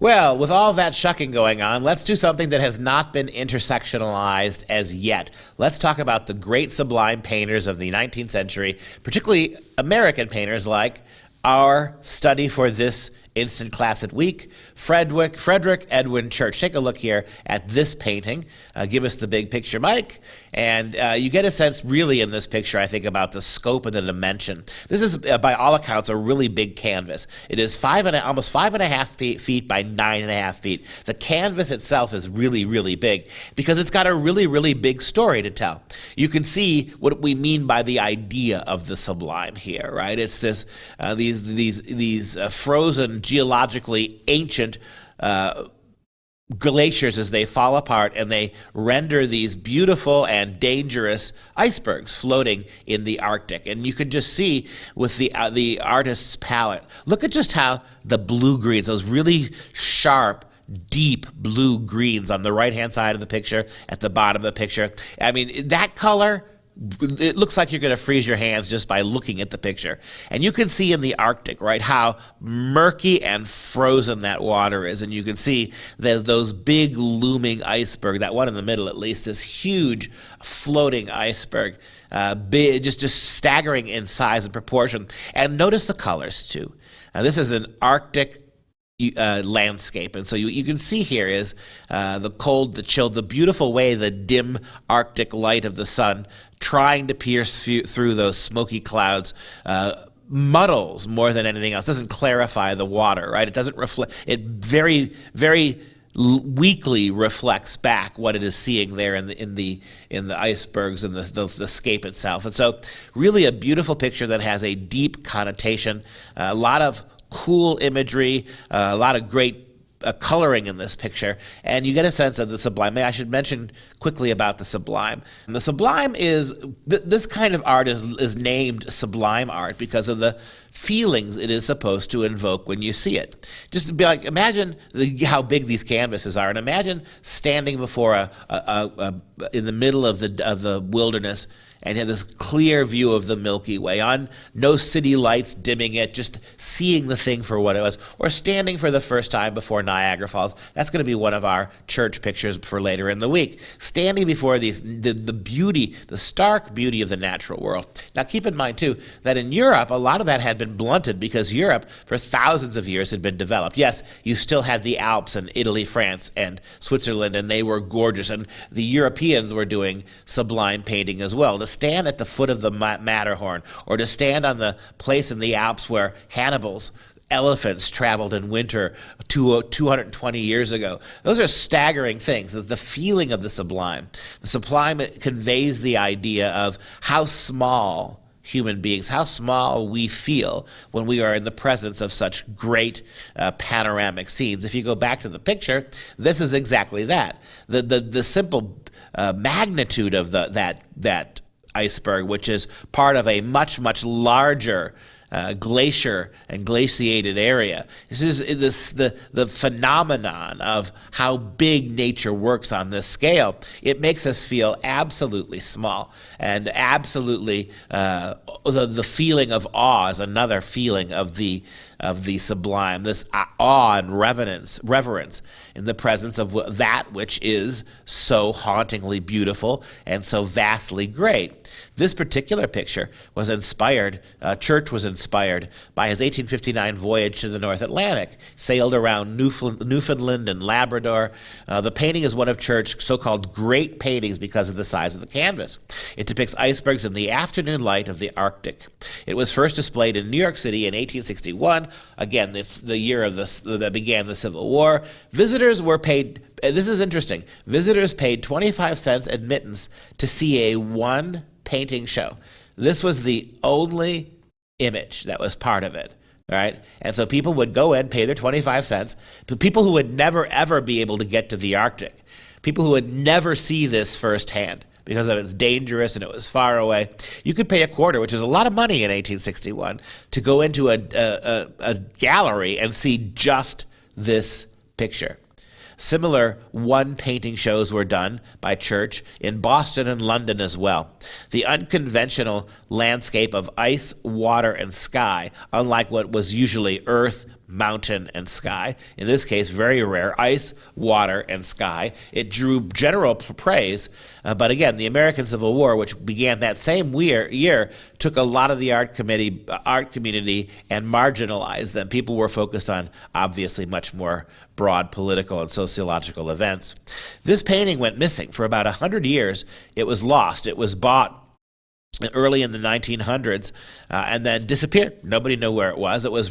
Well, with all that shucking going on, let's do something that has not been intersectionalized as yet. Let's talk about the great sublime painters of the 19th century, particularly American painters like our study for this instant class at week, Frederic Edwin Church. Take a look here at this painting. Give us the big picture, Mike. And you get a sense really in this picture, I think, about the scope and the dimension. This is, by all accounts, a really big canvas. It is almost 5.5 feet by 9.5 feet. The canvas itself is really, really big because it's got a really, really big story to tell. You can see what we mean by the idea of the sublime here, right? It's this these frozen, geologically ancient glaciers as they fall apart, and they render these beautiful and dangerous icebergs floating in the Arctic. And you can just see with the artist's palette, look at just how the blue-greens, those really sharp, deep blue greens on the right-hand side of the picture, at the bottom of the picture. I mean, that color, it looks like you're going to freeze your hands just by looking at the picture. And you can see in the Arctic, right, how murky and frozen that water is. And you can see those big looming iceberg, that one in the middle at least, this huge floating iceberg, big, just staggering in size and proportion. And notice the colors too. Now, this is an Arctic landscape, and so you can see here is the cold, the chill, the beautiful way the dim Arctic light of the sun trying to pierce through those smoky clouds muddles more than anything else. Doesn't clarify the water, right? It doesn't reflect. It very, very weakly reflects back what it is seeing there in the icebergs and the scape itself. And so, really, a beautiful picture that has a deep connotation, a lot of cool imagery, a lot of great coloring in this picture, and you get a sense of the sublime. I should mention quickly about the sublime. And the sublime is, this kind of art is named sublime art because of the feelings it is supposed to invoke when you see it. Just to be like, imagine how big these canvases are, and imagine standing before in the middle of the wilderness, and had this clear view of the Milky Way, on no city lights dimming it, just seeing the thing for what it was, or standing for the first time before Niagara Falls. That's going to be one of our church pictures for later in the week. Standing before the beauty, the stark beauty of the natural world. Now keep in mind too, that in Europe, a lot of that had been blunted because Europe, for thousands of years, had been developed. Yes, you still had the Alps and Italy, France, and Switzerland, and they were gorgeous, and the Europeans were doing sublime painting as well. To stand at the foot of the Matterhorn, or to stand on the place in the Alps where Hannibal's elephants traveled in winter 220 years ago. Those are staggering things. The feeling of the sublime. The sublime conveys the idea of how small human beings, how small we feel when we are in the presence of such great panoramic scenes. If you go back to the picture, this is exactly that. The simple magnitude of that iceberg, which is part of a much, much larger glacier and glaciated area. This is the phenomenon of how big nature works on this scale. It makes us feel absolutely small, and absolutely the feeling of awe is another feeling of the sublime, this awe and reverence in the presence of that which is so hauntingly beautiful and so vastly great. This particular picture was inspired, Church was inspired by his 1859 voyage to the North Atlantic, sailed around Newfoundland and Labrador. The painting is one of Church's so-called great paintings because of the size of the canvas. It depicts icebergs in the afternoon light of the Arctic. It was first displayed in New York City in 1861, again, the year of that began the Civil War. Visitors were paid, this is interesting, visitors paid 25 cents admittance to see a one painting show. This was the only image that was part of it, right? And so people would go in, pay their 25 cents, but people who would never, ever be able to get to the Arctic, people who would never see this firsthand because of it's dangerous and it was far away. You could pay a quarter, which is a lot of money in 1861, to go into a gallery and see just this picture. Similar one-painting shows were done by Church in Boston and London as well. The unconventional landscape of ice, water, and sky, unlike what was usually earth, mountain, and sky. In this case, very rare, ice, water, and sky. It drew general praise, but again, the American Civil War, which began that same year, took a lot of the art community and marginalized them. People were focused on, obviously, much more broad political and sociological events. This painting went missing for about 100 years. It was lost. It was bought early in the 1900s, and then disappeared. Nobody knew where it was. It was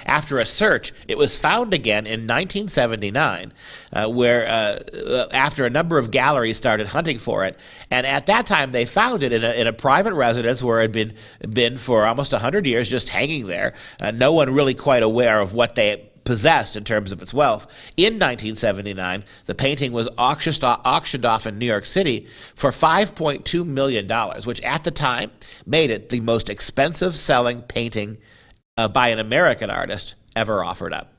after a search, it was found again in 1979, where after a number of galleries started hunting for it, and at that time they found it in a private residence where it had been for almost 100 years, just hanging there. No one really quite aware of what they possessed in terms of its wealth. In 1979, the painting was auctioned off in New York City for $5.2 million, which at the time made it the most expensive selling painting by an American artist ever offered up.